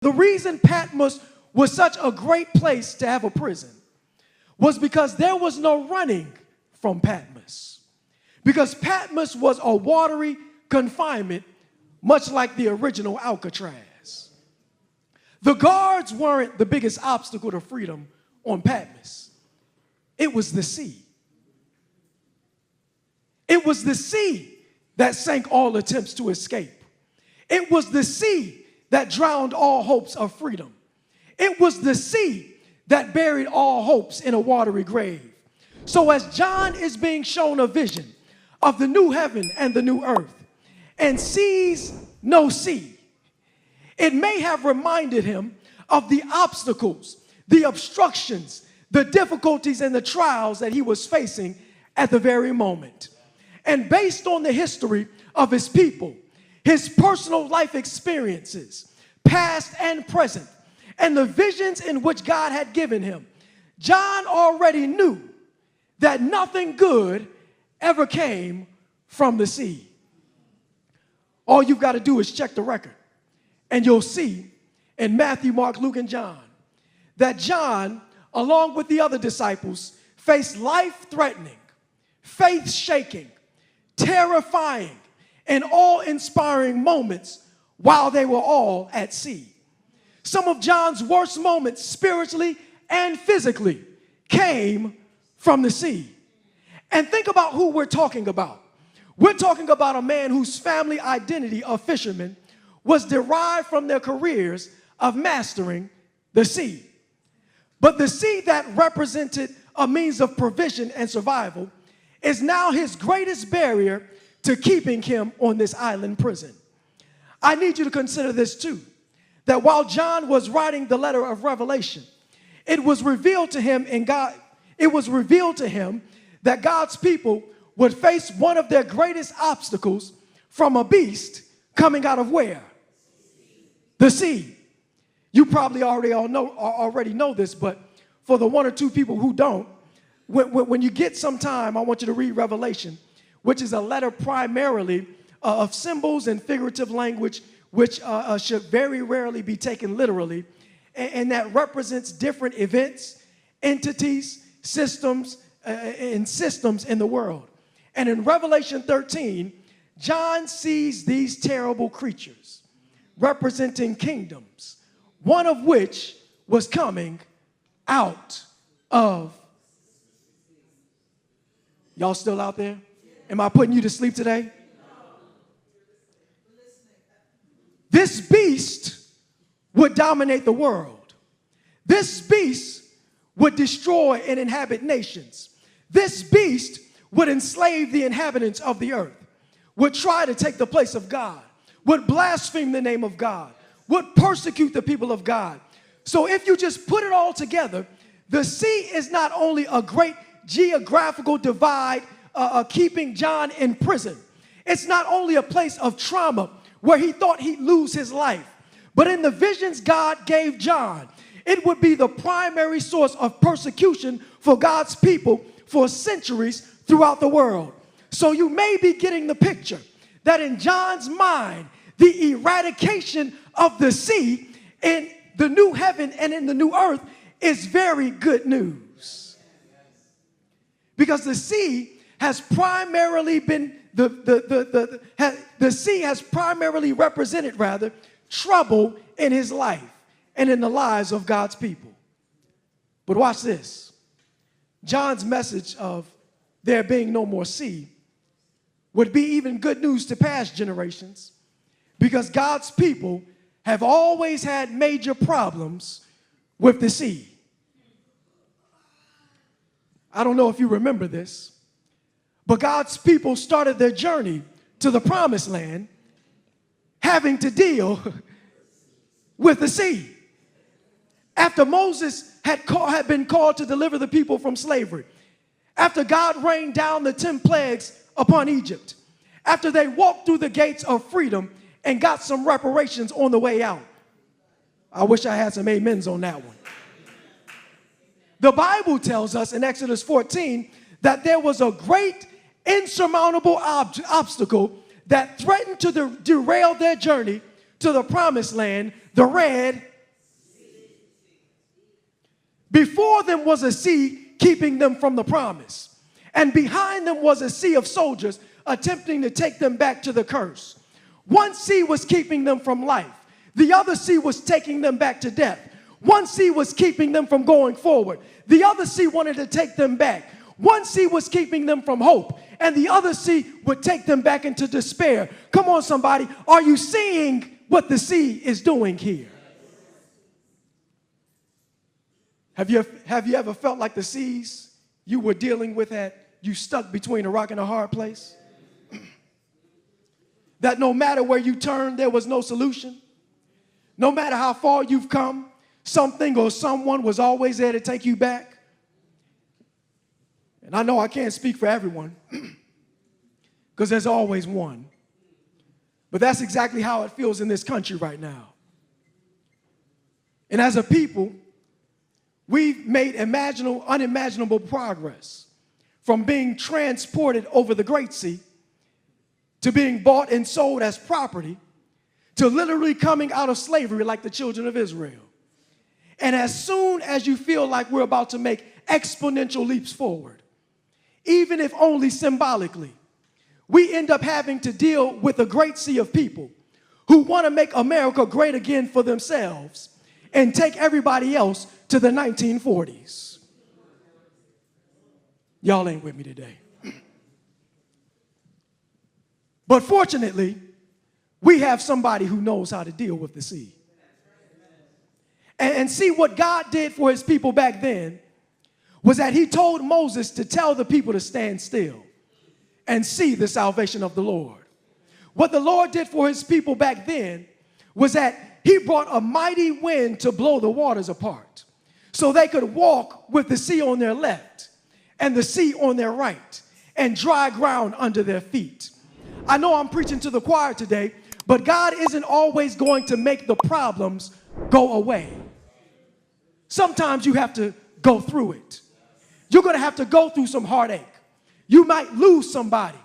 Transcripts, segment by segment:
The reason Patmos was such a great place to have a prison was because there was no running from Patmos. Because Patmos was a watery confinement, much like the original Alcatraz. The guards weren't the biggest obstacle to freedom on Patmos. It was the sea. It was the sea that sank all attempts to escape. It was the sea that drowned all hopes of freedom. It was the sea that buried all hopes in a watery grave. So as John is being shown a vision of the new heaven and the new earth and sees no sea, it may have reminded him of the obstacles, the obstructions, the difficulties and the trials that he was facing at the very moment. And based on the history of his people, his personal life experiences, past and present, and the visions in which God had given him, John already knew that nothing good ever came from the sea. All you've got to do is check the record, and you'll see in Matthew, Mark, Luke, and John that John, along with the other disciples, faced life-threatening, faith-shaking, terrifying, and awe-inspiring moments while they were all at sea. Some of John's worst moments, spiritually and physically, came from the sea. And think about who we're talking about. We're talking about a man whose family identity of fishermen was derived from their careers of mastering the sea. But the sea that represented a means of provision and survival is now his greatest barrier to keeping him on this island prison. I need you to consider this too, that while John was writing the letter of Revelation, it was revealed to him that God's people would face one of their greatest obstacles from a beast coming out of where? The sea. You probably already know this, but for the one or two people who don't, when you get some time, I want you to read Revelation, which is a letter primarily of symbols and figurative language, which should very rarely be taken literally, and that represents different events, entities, systems in the world. And in Revelation 13, John sees these terrible creatures representing kingdoms, one of which was coming out of. Y'all still out there? Am I putting you to sleep today? This beast would dominate the world. This beast would destroy and inhabit nations. This beast would enslave the inhabitants of the earth, would try to take the place of God, would blaspheme the name of God, would persecute the people of God. So if you just put it all together, the sea is not only a great geographical divide keeping John in prison. It's not only a place of trauma where he thought he'd lose his life, but in the visions God gave John, it would be the primary source of persecution for God's people for centuries throughout the world. So you may be getting the picture that in John's mind, the eradication of the sea in the new heaven and in the new earth is very good news. Because the sea has primarily been, the sea has primarily represented, trouble in his life and in the lives of God's people. But watch this. John's message of there being no more sea would be even good news to past generations, because God's people have always had major problems with the sea. I don't know if you remember this, but God's people started their journey to the promised land having to deal with the sea. After Moses had been called to deliver the people from slavery, after God rained down the 10 plagues upon Egypt, after they walked through the gates of freedom and got some reparations on the way out. I wish I had some amens on that one. The Bible tells us in Exodus 14 that there was a great insurmountable obstacle that threatened to derail their journey to the promised land, the Red Before them was a sea keeping them from the promise. And behind them was a sea of soldiers attempting to take them back to the curse. One sea was keeping them from life. The other sea was taking them back to death. One sea was keeping them from going forward. The other sea wanted to take them back. One sea was keeping them from hope, and the other sea would take them back into despair. Come on, somebody. Are you seeing what the sea is doing here? Have you ever felt like the seas you were dealing with you stuck between a rock and a hard place? That no matter where you turned, there was no solution? No matter how far you've come, something or someone was always there to take you back? And I know I can't speak for everyone because there's always one. But that's exactly how it feels in this country right now. And as a people, we've made unimaginable progress from being transported over the Great Sea to being bought and sold as property to literally coming out of slavery like the children of Israel. And as soon as you feel like we're about to make exponential leaps forward, even if only symbolically, we end up having to deal with a great sea of people who want to make America great again for themselves and take everybody else to the 1940s. Y'all ain't with me today. But fortunately, we have somebody who knows how to deal with the sea. And see, what God did for his people back then was that he told Moses to tell the people to stand still and see the salvation of the Lord. What the Lord did for his people back then was that he brought a mighty wind to blow the waters apart so they could walk with the sea on their left and the sea on their right and dry ground under their feet. I know I'm preaching to the choir today, but God isn't always going to make the problems go away. Sometimes you have to go through it. You're going to have to go through some heartache. You might lose somebody.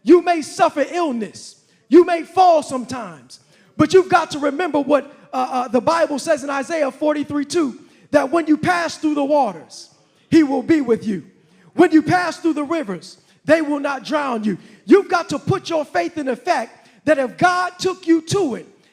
You may suffer illness. You may fall sometimes. But you've got to remember what the Bible says in Isaiah 43:2, that when you pass through the waters, he will be with you. When you pass through the rivers, they will not drown you. You've got to put your faith in the fact that if God took you to it,